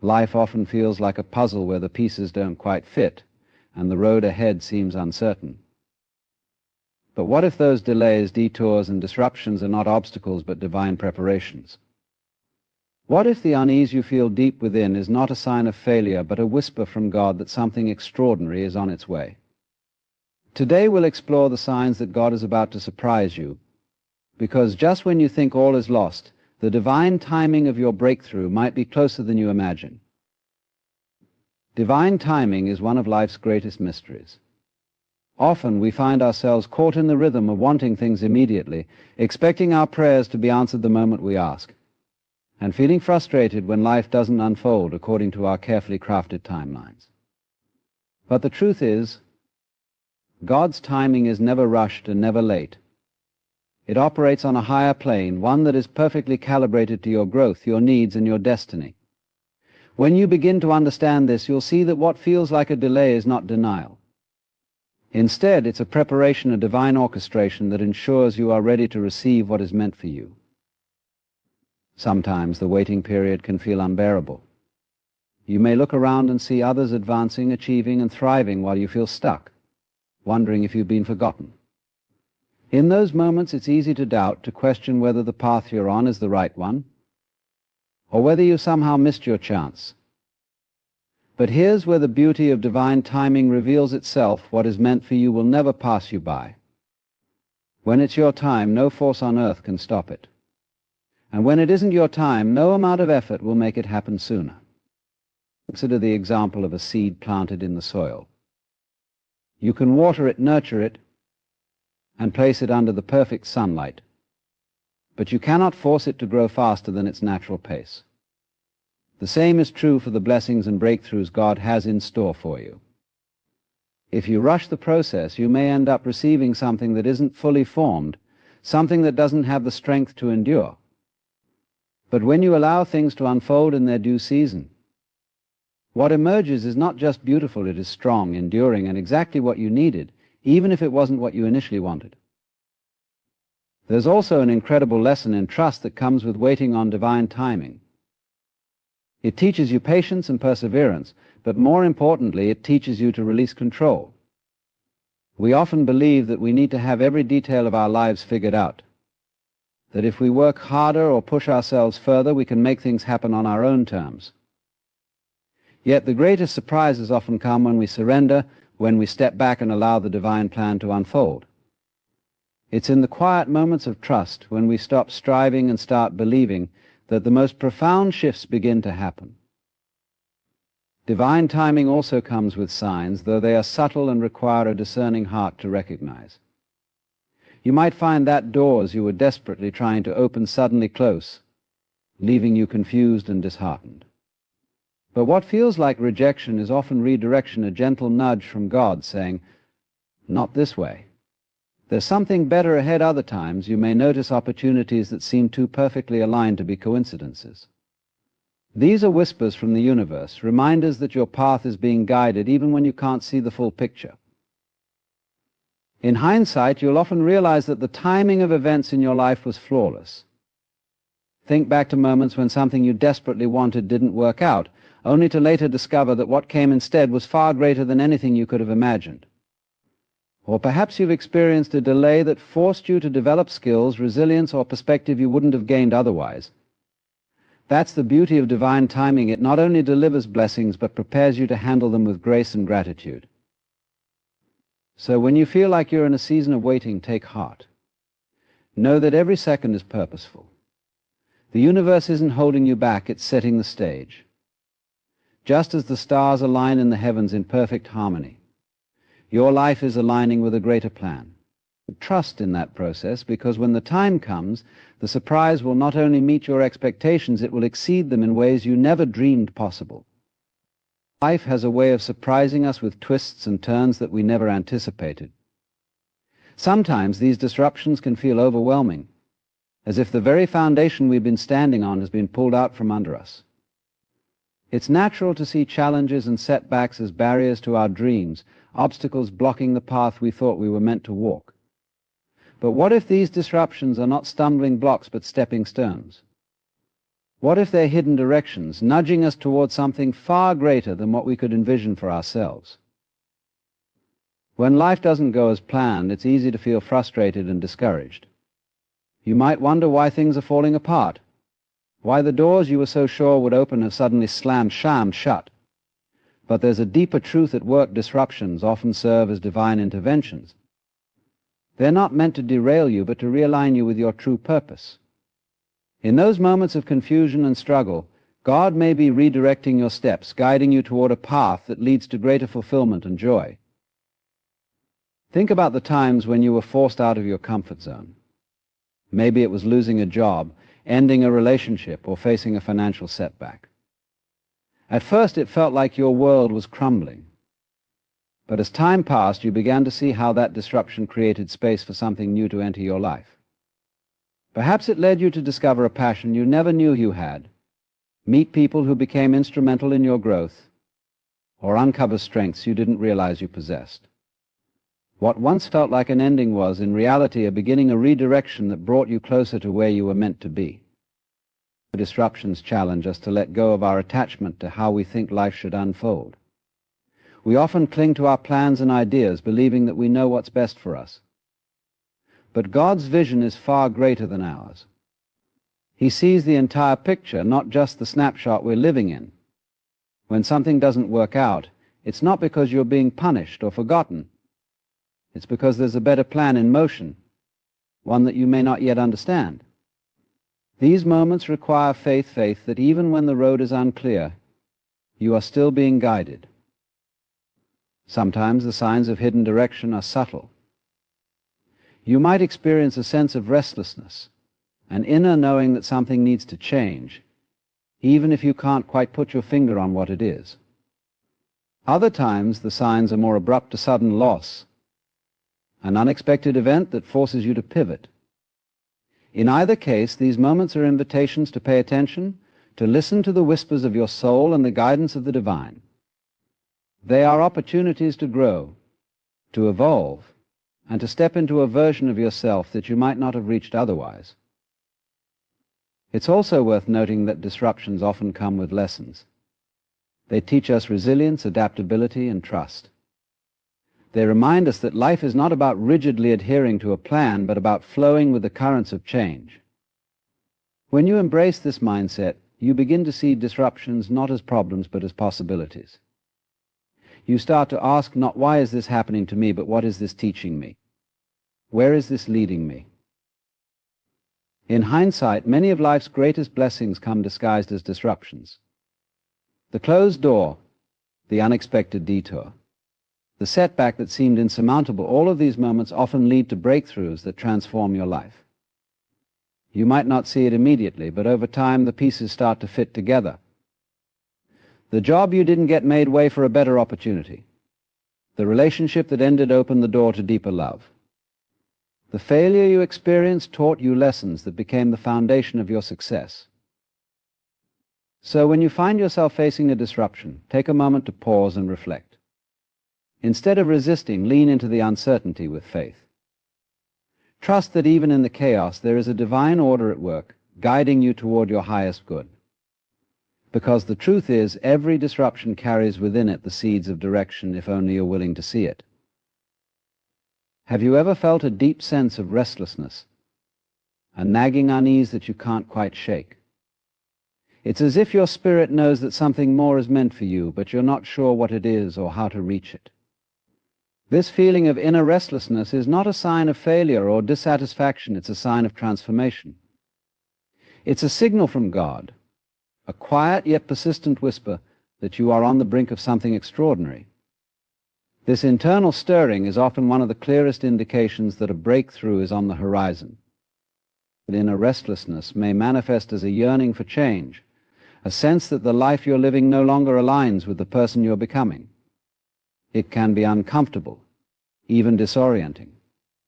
Life often feels like a puzzle where the pieces don't quite fit, and the road ahead seems uncertain. But what if those delays, detours, and disruptions are not obstacles but divine preparations? What if the unease you feel deep within is not a sign of failure but a whisper from God that something extraordinary is on its way? Today we'll explore the signs that God is about to surprise you, because just when you think all is lost, the divine timing of your breakthrough might be closer than you imagine. Divine timing is one of life's greatest mysteries. Often we find ourselves caught in the rhythm of wanting things immediately, expecting our prayers to be answered the moment we ask, and feeling frustrated when life doesn't unfold according to our carefully crafted timelines. But the truth is, God's timing is never rushed and never late. It operates on a higher plane, one that is perfectly calibrated to your growth, your needs, and your destiny. When you begin to understand this, you'll see that what feels like a delay is not denial. Instead, it's a preparation, a divine orchestration that ensures you are ready to receive what is meant for you. Sometimes the waiting period can feel unbearable. You may look around and see others advancing, achieving, and thriving while you feel stuck, wondering if you've been forgotten. In those moments, it's easy to doubt, to question whether the path you're on is the right one, or whether you somehow missed your chance. But here's where the beauty of divine timing reveals itself. What is meant for you will never pass you by. When it's your time, no force on earth can stop it. And when it isn't your time, no amount of effort will make it happen sooner. Consider the example of a seed planted in the soil. You can water it, nurture it, and place it under the perfect sunlight, but you cannot force it to grow faster than its natural pace. The same is true for the blessings and breakthroughs God has in store for you. If you rush the process, you may end up receiving something that isn't fully formed, something that doesn't have the strength to endure. But when you allow things to unfold in their due season, what emerges is not just beautiful, it is strong, enduring, and exactly what you needed, even if it wasn't what you initially wanted. There's also an incredible lesson in trust that comes with waiting on divine timing. It teaches you patience and perseverance, but more importantly, it teaches you to release control. We often believe that we need to have every detail of our lives figured out, that if we work harder or push ourselves further, we can make things happen on our own terms. Yet the greatest surprises often come when we surrender, when we step back and allow the divine plan to unfold. It's in the quiet moments of trust, when we stop striving and start believing, that the most profound shifts begin to happen. Divine timing also comes with signs, though they are subtle and require a discerning heart to recognize. You might find that doors you were desperately trying to open suddenly close, leaving you confused and disheartened. But what feels like rejection is often redirection, a gentle nudge from God saying, "Not this way." There's something better ahead. Other times you may notice opportunities that seem too perfectly aligned to be coincidences. These are whispers from the universe, reminders that your path is being guided even when you can't see the full picture. In hindsight, you'll often realize that the timing of events in your life was flawless. Think back to moments when something you desperately wanted didn't work out, only to later discover that what came instead was far greater than anything you could have imagined. Or perhaps you've experienced a delay that forced you to develop skills, resilience, or perspective you wouldn't have gained otherwise. That's the beauty of divine timing. It not only delivers blessings, but prepares you to handle them with grace and gratitude. So when you feel like you're in a season of waiting, take heart. Know that every second is purposeful. The universe isn't holding you back, it's setting the stage. Just as the stars align in the heavens in perfect harmony, your life is aligning with a greater plan. Trust in that process, because when the time comes, the surprise will not only meet your expectations, it will exceed them in ways you never dreamed possible. Life has a way of surprising us with twists and turns that we never anticipated. Sometimes these disruptions can feel overwhelming, as if the very foundation we've been standing on has been pulled out from under us. It's natural to see challenges and setbacks as barriers to our dreams, obstacles blocking the path we thought we were meant to walk. But what if these disruptions are not stumbling blocks but stepping stones? What if they're hidden directions, nudging us towards something far greater than what we could envision for ourselves? When life doesn't go as planned, it's easy to feel frustrated and discouraged. You might wonder why things are falling apart, why the doors you were so sure would open have suddenly slammed shut. But there's a deeper truth at work. Disruptions often serve as divine interventions. They're not meant to derail you, but to realign you with your true purpose. In those moments of confusion and struggle, God may be redirecting your steps, guiding you toward a path that leads to greater fulfillment and joy. Think about the times when you were forced out of your comfort zone. Maybe it was losing a job, ending a relationship, or facing a financial setback. At first it felt like your world was crumbling. But as time passed, you began to see how that disruption created space for something new to enter your life. Perhaps it led you to discover a passion you never knew you had, meet people who became instrumental in your growth, or uncover strengths you didn't realize you possessed. What once felt like an ending was, in reality, a beginning, a redirection that brought you closer to where you were meant to be. Disruptions challenge us to let go of our attachment to how we think life should unfold. We often cling to our plans and ideas, believing that we know what's best for us. But God's vision is far greater than ours. He sees the entire picture, not just the snapshot we're living in. When something doesn't work out, it's not because you're being punished or forgotten. It's because there's a better plan in motion, one that you may not yet understand. These moments require faith that even when the road is unclear, you are still being guided. Sometimes the signs of hidden direction are subtle. You might experience a sense of restlessness, an inner knowing that something needs to change, even if you can't quite put your finger on what it is. Other times the signs are more abrupt, a sudden loss, an unexpected event that forces you to pivot. In either case, these moments are invitations to pay attention, to listen to the whispers of your soul and the guidance of the divine. They are opportunities to grow, to evolve, and to step into a version of yourself that you might not have reached otherwise. It's also worth noting that disruptions often come with lessons. They teach us resilience, adaptability, and trust. They remind us that life is not about rigidly adhering to a plan, but about flowing with the currents of change. When you embrace this mindset, you begin to see disruptions not as problems, but as possibilities. You start to ask not why is this happening to me, but what is this teaching me? Where is this leading me? In hindsight, many of life's greatest blessings come disguised as disruptions. The closed door, the unexpected detour, the setback that seemed insurmountable, all of these moments often lead to breakthroughs that transform your life. You might not see it immediately, but over time the pieces start to fit together. The job you didn't get made way for a better opportunity. The relationship that ended opened the door to deeper love. The failure you experienced taught you lessons that became the foundation of your success. So when you find yourself facing a disruption, take a moment to pause and reflect. Instead of resisting, lean into the uncertainty with faith. Trust that even in the chaos there is a divine order at work, guiding you toward your highest good. Because the truth is, every disruption carries within it the seeds of direction, if only you're willing to see it. Have you ever felt a deep sense of restlessness, a nagging unease that you can't quite shake? It's as if your spirit knows that something more is meant for you, but you're not sure what it is or how to reach it. This feeling of inner restlessness is not a sign of failure or dissatisfaction, it's a sign of transformation. It's a signal from God, a quiet yet persistent whisper that you are on the brink of something extraordinary. This internal stirring is often one of the clearest indications that a breakthrough is on the horizon. The inner restlessness may manifest as a yearning for change, a sense that the life you're living no longer aligns with the person you're becoming. It can be uncomfortable, even disorienting,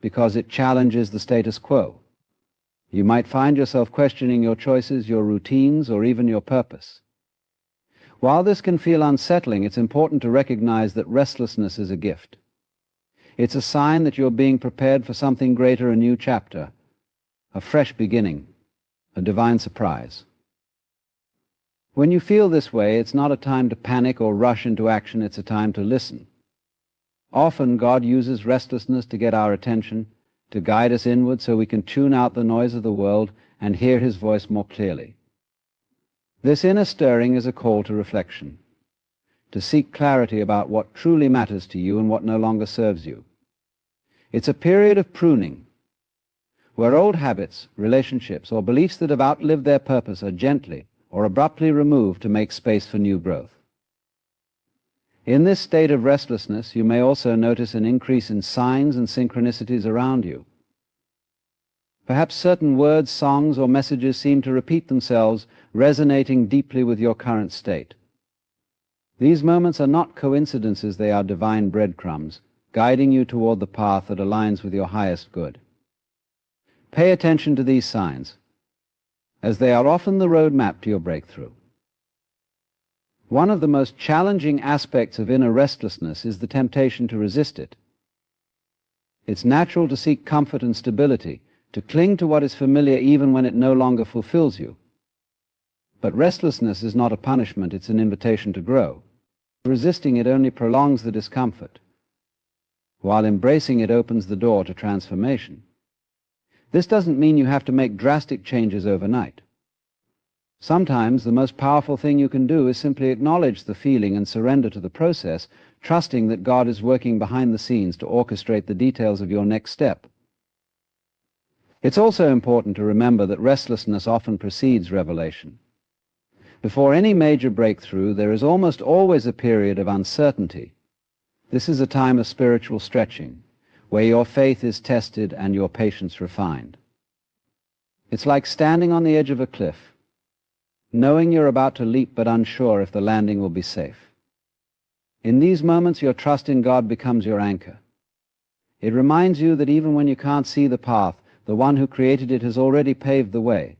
because it challenges the status quo. You might find yourself questioning your choices, your routines, or even your purpose. While this can feel unsettling, it's important to recognize that restlessness is a gift. It's a sign that you're being prepared for something greater, a new chapter, a fresh beginning, a divine surprise. When you feel this way, it's not a time to panic or rush into action, it's a time to listen. Often God uses restlessness to get our attention, to guide us inward so we can tune out the noise of the world and hear His voice more clearly. This inner stirring is a call to reflection, to seek clarity about what truly matters to you and what no longer serves you. It's a period of pruning, where old habits, relationships, or beliefs that have outlived their purpose are gently or abruptly removed to make space for new growth. In this state of restlessness, you may also notice an increase in signs and synchronicities around you. Perhaps certain words, songs, or messages seem to repeat themselves, resonating deeply with your current state. These moments are not coincidences, they are divine breadcrumbs, guiding you toward the path that aligns with your highest good. Pay attention to these signs, as they are often the road map to your breakthrough. One of the most challenging aspects of inner restlessness is the temptation to resist it. It's natural to seek comfort and stability, to cling to what is familiar even when it no longer fulfills you. But restlessness is not a punishment, it's an invitation to grow. Resisting it only prolongs the discomfort, while embracing it opens the door to transformation. This doesn't mean you have to make drastic changes overnight. Sometimes the most powerful thing you can do is simply acknowledge the feeling and surrender to the process, trusting that God is working behind the scenes to orchestrate the details of your next step. It's also important to remember that restlessness often precedes revelation. Before any major breakthrough, there is almost always a period of uncertainty. This is a time of spiritual stretching, where your faith is tested and your patience refined. It's like standing on the edge of a cliff, knowing you're about to leap but unsure if the landing will be safe. In these moments, your trust in God becomes your anchor. It reminds you that even when you can't see the path, the one who created it has already paved the way.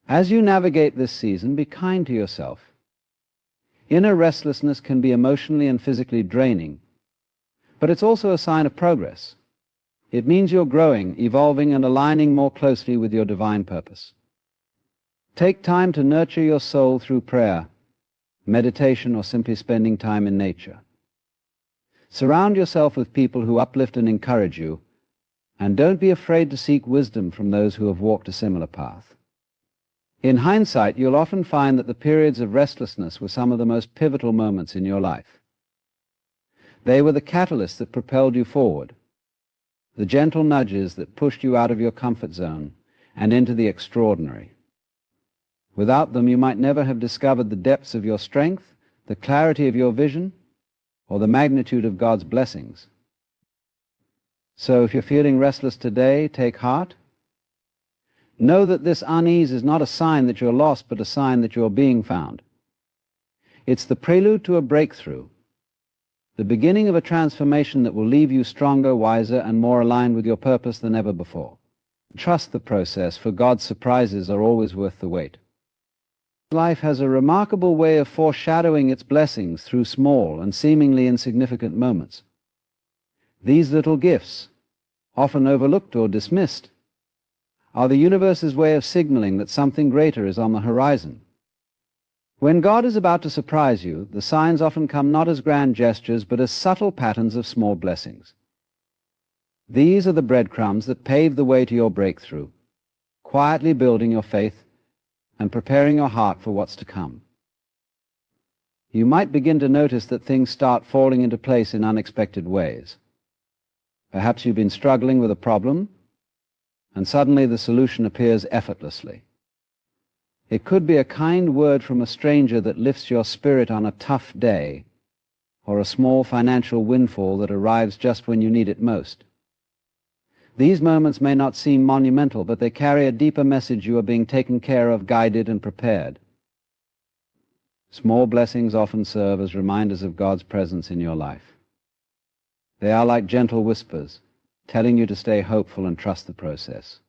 As you navigate this season, be kind to yourself. Inner restlessness can be emotionally and physically draining, but it's also a sign of progress. It means you're growing, evolving, and aligning more closely with your divine purpose. Take time to nurture your soul through prayer, meditation, or simply spending time in nature. Surround yourself with people who uplift and encourage you, and don't be afraid to seek wisdom from those who have walked a similar path. In hindsight, you'll often find that the periods of restlessness were some of the most pivotal moments in your life. They were the catalysts that propelled you forward, the gentle nudges that pushed you out of your comfort zone and into the extraordinary. Without them, you might never have discovered the depths of your strength, the clarity of your vision, or the magnitude of God's blessings. So if you're feeling restless today, take heart. Know that this unease is not a sign that you're lost, but a sign that you're being found. It's the prelude to a breakthrough, the beginning of a transformation that will leave you stronger, wiser, and more aligned with your purpose than ever before. Trust the process, for God's surprises are always worth the wait. Life has a remarkable way of foreshadowing its blessings through small and seemingly insignificant moments. These little gifts, often overlooked or dismissed, are the universe's way of signaling that something greater is on the horizon. When God is about to surprise you, the signs often come not as grand gestures, but as subtle patterns of small blessings. These are the breadcrumbs that pave the way to your breakthrough, quietly building your faith and preparing your heart for what's to come. You might begin to notice that things start falling into place in unexpected ways. Perhaps you've been struggling with a problem, and suddenly the solution appears effortlessly. It could be a kind word from a stranger that lifts your spirit on a tough day, or a small financial windfall that arrives just when you need it most. These moments may not seem monumental, but they carry a deeper message: you are being taken care of, guided, and prepared. Small blessings often serve as reminders of God's presence in your life. They are like gentle whispers, telling you to stay hopeful and trust the process.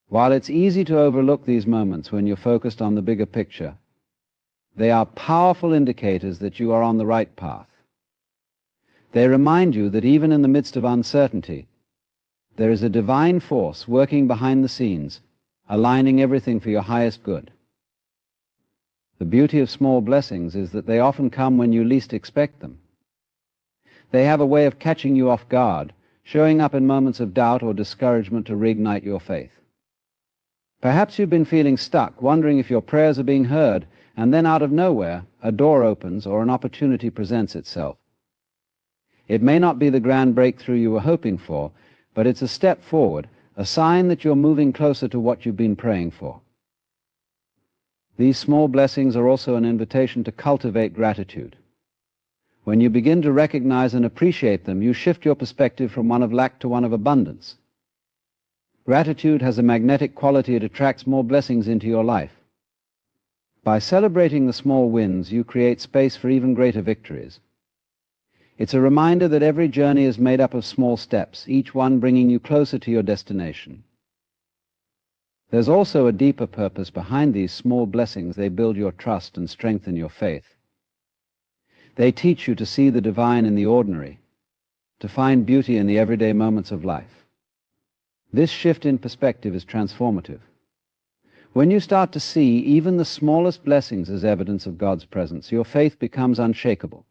While it's easy to overlook these moments when you're focused on the bigger picture, they are powerful indicators that you are on the right path. They remind you that even in the midst of uncertainty, there is a divine force working behind the scenes, aligning everything for your highest good. The beauty of small blessings is that they often come when you least expect them. They have a way of catching you off guard, showing up in moments of doubt or discouragement to reignite your faith. Perhaps you've been feeling stuck, wondering if your prayers are being heard, and then out of nowhere, a door opens or an opportunity presents itself. It may not be the grand breakthrough you were hoping for, but it's a step forward, a sign that you're moving closer to what you've been praying for. These small blessings are also an invitation to cultivate gratitude. When you begin to recognize and appreciate them, you shift your perspective from one of lack to one of abundance. Gratitude has a magnetic quality. It attracts more blessings into your life. By celebrating the small wins, you create space for even greater victories. It's a reminder that every journey is made up of small steps, each one bringing you closer to your destination. There's also a deeper purpose behind these small blessings. They build your trust and strengthen your faith. They teach you to see the divine in the ordinary, to find beauty in the everyday moments of life. This shift in perspective is transformative. When you start to see even the smallest blessings as evidence of God's presence, your faith becomes unshakable.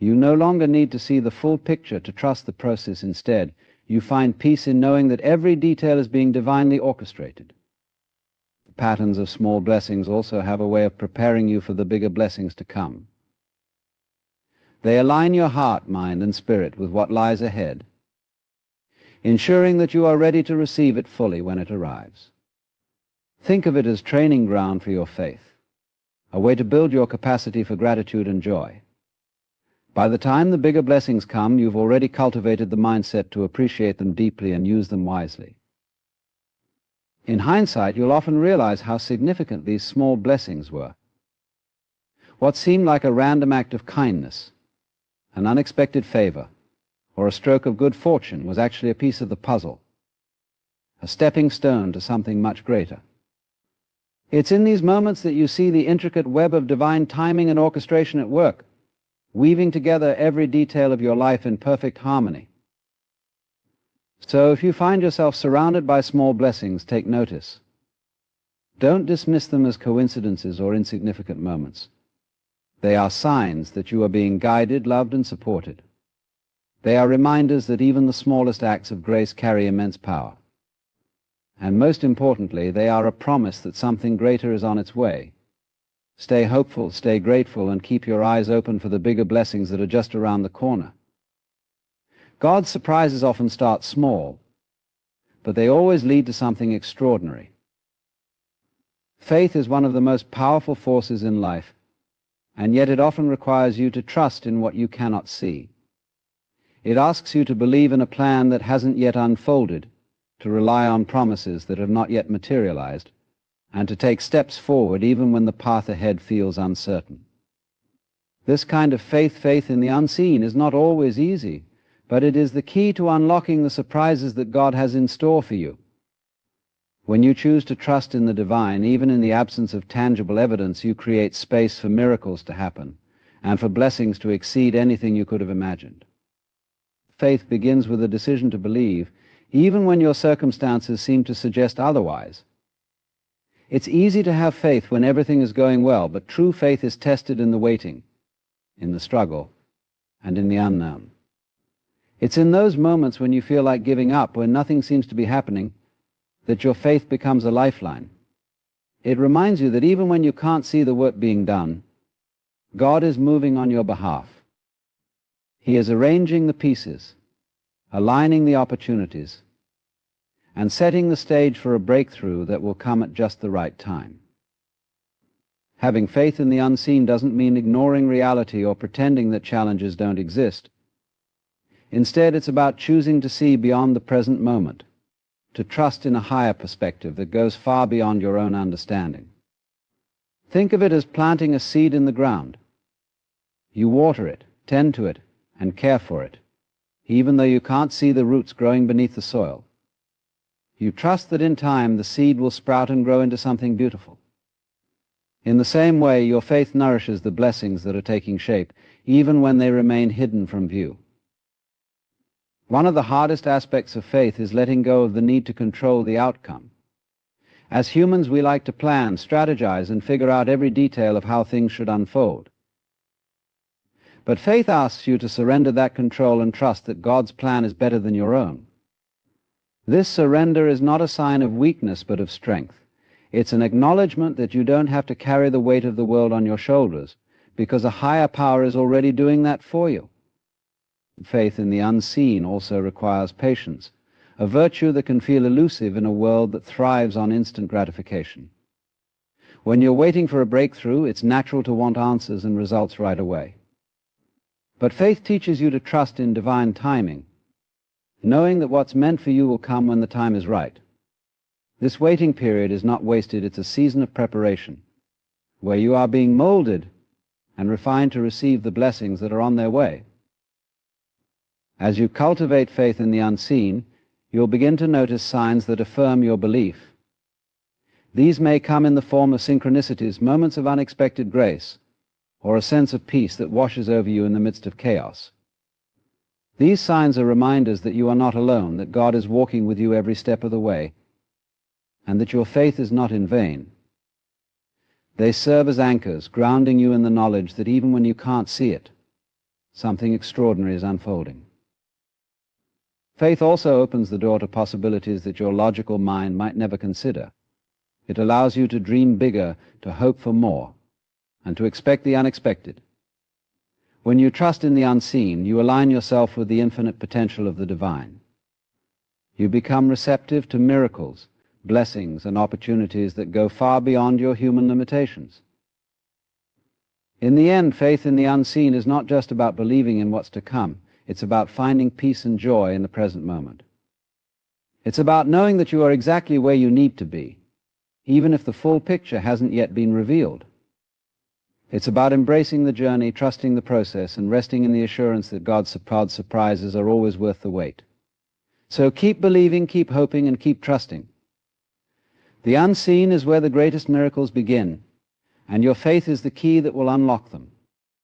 You no longer need to see the full picture to trust the process. Instead, you find peace in knowing that every detail is being divinely orchestrated. The patterns of small blessings also have a way of preparing you for the bigger blessings to come. They align your heart, mind, and spirit with what lies ahead, ensuring that you are ready to receive it fully when it arrives. Think of it as training ground for your faith, a way to build your capacity for gratitude and joy. By the time the bigger blessings come, you've already cultivated the mindset to appreciate them deeply and use them wisely. In hindsight, you'll often realize how significant these small blessings were. What seemed like a random act of kindness, an unexpected favor, or a stroke of good fortune was actually a piece of the puzzle, a stepping stone to something much greater. It's in these moments that you see the intricate web of divine timing and orchestration at work, weaving together every detail of your life in perfect harmony. So if you find yourself surrounded by small blessings, take notice. Don't dismiss them as coincidences or insignificant moments. They are signs that you are being guided, loved, and supported. They are reminders that even the smallest acts of grace carry immense power. And most importantly, they are a promise that something greater is on its way. Stay hopeful, stay grateful, and keep your eyes open for the bigger blessings that are just around the corner. God's surprises often start small, but they always lead to something extraordinary. Faith is one of the most powerful forces in life, and yet it often requires you to trust in what you cannot see. It asks you to believe in a plan that hasn't yet unfolded, to rely on promises that have not yet materialized, and to take steps forward even when the path ahead feels uncertain. This kind of faith in the unseen, is not always easy, but it is the key to unlocking the surprises that God has in store for you. When you choose to trust in the divine, even in the absence of tangible evidence, you create space for miracles to happen, and for blessings to exceed anything you could have imagined. Faith begins with a decision to believe, even when your circumstances seem to suggest otherwise. It's easy to have faith when everything is going well, but true faith is tested in the waiting, in the struggle, and in the unknown. It's in those moments when you feel like giving up, when nothing seems to be happening, that your faith becomes a lifeline. It reminds you that even when you can't see the work being done, God is moving on your behalf. He is arranging the pieces, aligning the opportunities, and setting the stage for a breakthrough that will come at just the right time. Having faith in the unseen doesn't mean ignoring reality or pretending that challenges don't exist. Instead, it's about choosing to see beyond the present moment, to trust in a higher perspective that goes far beyond your own understanding. Think of it as planting a seed in the ground. You water it, tend to it, and care for it, even though you can't see the roots growing beneath the soil. You trust that in time the seed will sprout and grow into something beautiful. In the same way, your faith nourishes the blessings that are taking shape, even when they remain hidden from view. One of the hardest aspects of faith is letting go of the need to control the outcome. As humans, we like to plan, strategize, and figure out every detail of how things should unfold. But faith asks you to surrender that control and trust that God's plan is better than your own. This surrender is not a sign of weakness, but of strength. It's an acknowledgement that you don't have to carry the weight of the world on your shoulders, because a higher power is already doing that for you. Faith in the unseen also requires patience, a virtue that can feel elusive in a world that thrives on instant gratification. When you're waiting for a breakthrough, it's natural to want answers and results right away. But faith teaches you to trust in divine timing, knowing that what's meant for you will come when the time is right. This waiting period is not wasted, it's a season of preparation, where you are being molded and refined to receive the blessings that are on their way. As you cultivate faith in the unseen, you'll begin to notice signs that affirm your belief. These may come in the form of synchronicities, moments of unexpected grace, or a sense of peace that washes over you in the midst of chaos. These signs are reminders that you are not alone, that God is walking with you every step of the way, and that your faith is not in vain. They serve as anchors, grounding you in the knowledge that even when you can't see it, something extraordinary is unfolding. Faith also opens the door to possibilities that your logical mind might never consider. It allows you to dream bigger, to hope for more, and to expect the unexpected. When you trust in the unseen, you align yourself with the infinite potential of the divine. You become receptive to miracles, blessings, and opportunities that go far beyond your human limitations. In the end, faith in the unseen is not just about believing in what's to come. It's about finding peace and joy in the present moment. It's about knowing that you are exactly where you need to be, even if the full picture hasn't yet been revealed. It's about embracing the journey, trusting the process, and resting in the assurance that God's surprises are always worth the wait. So keep believing, keep hoping, and keep trusting. The unseen is where the greatest miracles begin, and your faith is the key that will unlock them.